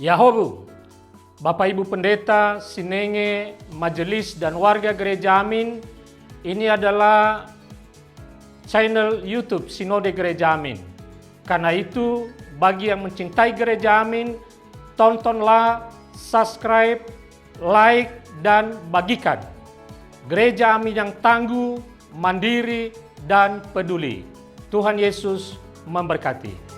Yahobu, Bapak Ibu Pendeta, Sinenge, Majelis dan warga Gereja Amin, ini adalah channel YouTube Sinode Gereja Amin. Karena itu, bagi yang mencintai Gereja Amin, tontonlah, subscribe, like, dan bagikan. Gereja Amin yang tangguh, mandiri, dan peduli. Tuhan Yesus memberkati.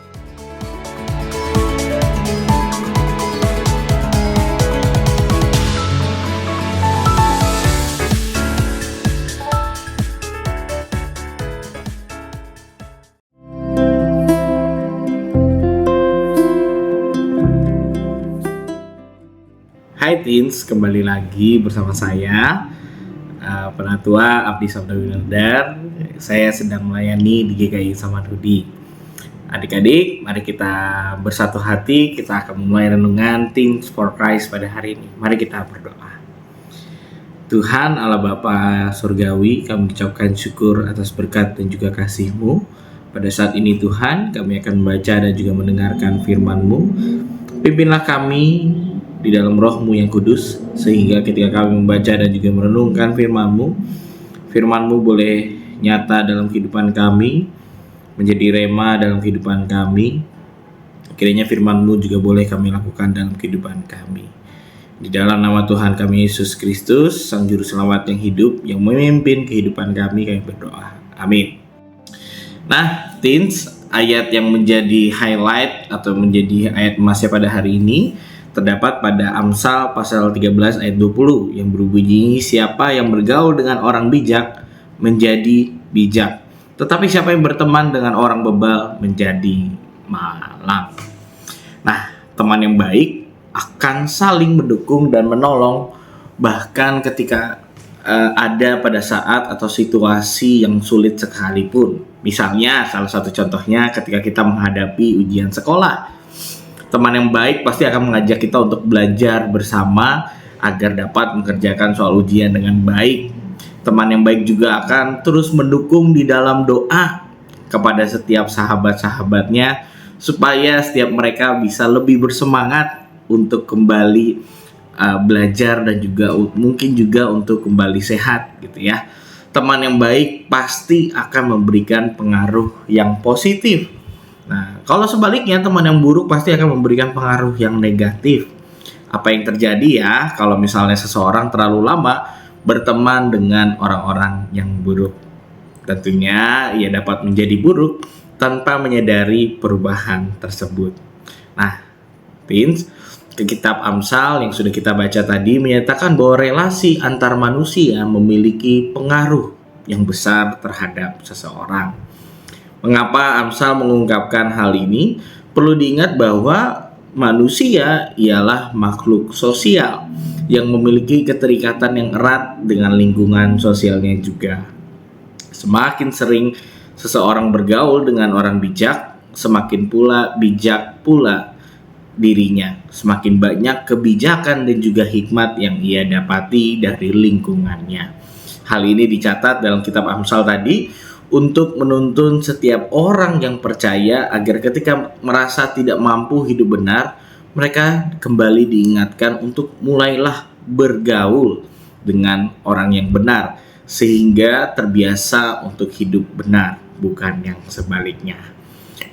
Hai Teens, kembali lagi bersama saya Penatua Abdi Sabda Winardar. Saya sedang melayani di GKI Samadudi. Adik-adik, mari kita bersatu hati. Kita akan memulai renungan Teens for Christ pada hari ini. Mari kita berdoa. Tuhan Allah Bapa Surgawi, kami ucapkan syukur atas berkat dan juga kasih-Mu. Pada saat ini Tuhan, kami akan membaca dan juga mendengarkan firman-Mu. Pimpinlah kami di dalam roh-Mu yang kudus, sehingga ketika kami membaca dan juga merenungkan firman-Mu boleh nyata dalam kehidupan kami, menjadi rema dalam kehidupan kami. Kiranya firman-Mu juga boleh kami lakukan dalam kehidupan kami. Di dalam nama Tuhan kami Yesus Kristus, Sang Juru Selamat yang hidup, yang memimpin kehidupan kami berdoa. Amin. Nah, Teens, ayat yang menjadi highlight atau menjadi ayat emasnya pada hari ini terdapat pada Amsal pasal 13 ayat 20 yang berbunyi, siapa yang bergaul dengan orang bijak menjadi bijak, tetapi siapa yang berteman dengan orang bebal menjadi malang. Nah, teman yang baik akan saling mendukung dan menolong bahkan ketika ada pada saat atau situasi yang sulit sekalipun. Misalnya, salah satu contohnya ketika kita menghadapi ujian sekolah. Teman yang baik pasti akan mengajak kita untuk belajar bersama agar dapat mengerjakan soal ujian dengan baik. Teman yang baik juga akan terus mendukung di dalam doa kepada setiap sahabat-sahabatnya supaya setiap mereka bisa lebih bersemangat untuk kembali belajar dan juga mungkin juga untuk kembali sehat gitu ya. Teman yang baik pasti akan memberikan pengaruh yang positif. Nah, kalau sebaliknya teman yang buruk pasti akan memberikan pengaruh yang negatif. Apa yang terjadi ya kalau misalnya seseorang terlalu lama berteman dengan orang-orang yang buruk? Tentunya ia dapat menjadi buruk tanpa menyadari perubahan tersebut. Nah, Teens, ke kitab Amsal yang sudah kita baca tadi menyatakan bahwa relasi antar manusia memiliki pengaruh yang besar terhadap seseorang. Mengapa Amsal mengungkapkan hal ini? Perlu diingat bahwa manusia ialah makhluk sosial yang memiliki keterikatan yang erat dengan lingkungan sosialnya juga. Semakin sering seseorang bergaul dengan orang bijak, semakin pula bijak pula dirinya. Semakin banyak kebijakan dan juga hikmat yang ia dapati dari lingkungannya. Hal ini dicatat dalam kitab Amsal tadi untuk menuntun setiap orang yang percaya agar ketika merasa tidak mampu hidup benar, mereka kembali diingatkan untuk mulailah bergaul dengan orang yang benar sehingga terbiasa untuk hidup benar, bukan yang sebaliknya.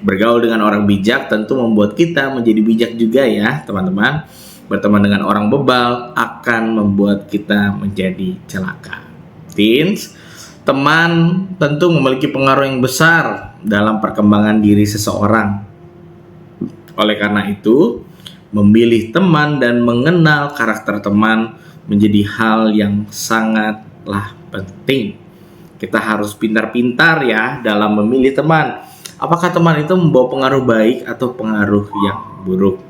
Bergaul dengan orang bijak tentu membuat kita menjadi bijak juga ya teman-teman. Berteman dengan orang bebal akan membuat kita menjadi celaka. Teens, teman tentu memiliki pengaruh yang besar dalam perkembangan diri seseorang. Oleh karena itu, memilih teman dan mengenal karakter teman menjadi hal yang sangatlah penting. Kita harus pintar-pintar ya dalam memilih teman. Apakah teman itu membawa pengaruh baik atau pengaruh yang buruk?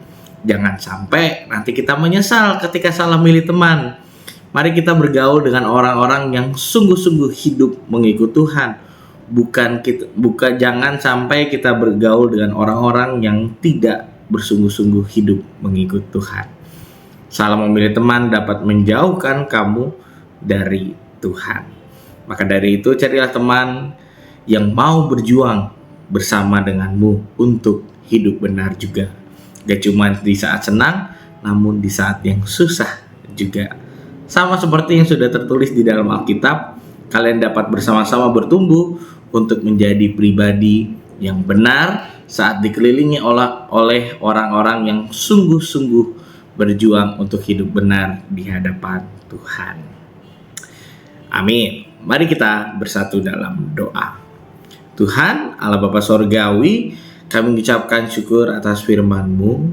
Jangan sampai nanti kita menyesal ketika salah milih teman. Mari kita bergaul dengan orang-orang yang sungguh-sungguh hidup mengikut Tuhan. Jangan sampai kita bergaul dengan orang-orang yang tidak bersungguh-sungguh hidup mengikut Tuhan. Salah memilih teman dapat menjauhkan kamu dari Tuhan. Maka dari itu carilah teman yang mau berjuang bersama denganmu untuk hidup benar juga. Gak cuma di saat senang, namun di saat yang susah juga. Sama seperti yang sudah tertulis di dalam Alkitab, kalian dapat bersama-sama bertumbuh untuk menjadi pribadi yang benar saat dikelilingi oleh orang-orang yang sungguh-sungguh berjuang untuk hidup benar di hadapan Tuhan. Amin. Mari kita bersatu dalam doa. Tuhan, Allah Bapa Sorgawi, kami mengucapkan syukur atas firman-Mu.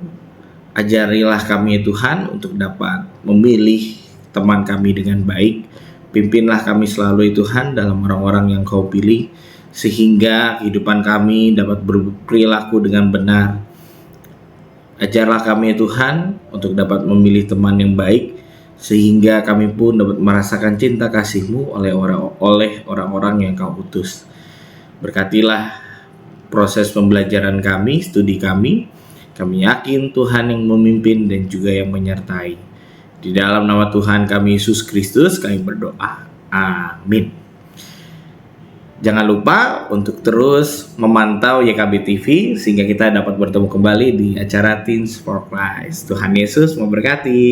Ajarilah kami Tuhan untuk dapat memilih teman kami dengan baik. Pimpinlah kami selalu Tuhan dalam orang-orang yang Kau pilih, sehingga kehidupan kami dapat berperilaku dengan benar. Ajarlah kami Tuhan untuk dapat memilih teman yang baik, sehingga kami pun dapat merasakan cinta kasih-Mu oleh orang-orang yang Kau utus. Berkatilah proses pembelajaran kami, studi kami. Kami yakin Tuhan yang memimpin dan juga yang menyertai. Di dalam nama Tuhan kami Yesus Kristus kami berdoa. Amin. Jangan lupa untuk terus memantau YKB TV sehingga kita dapat bertemu kembali di acara Teens for Christ. Tuhan Yesus memberkati.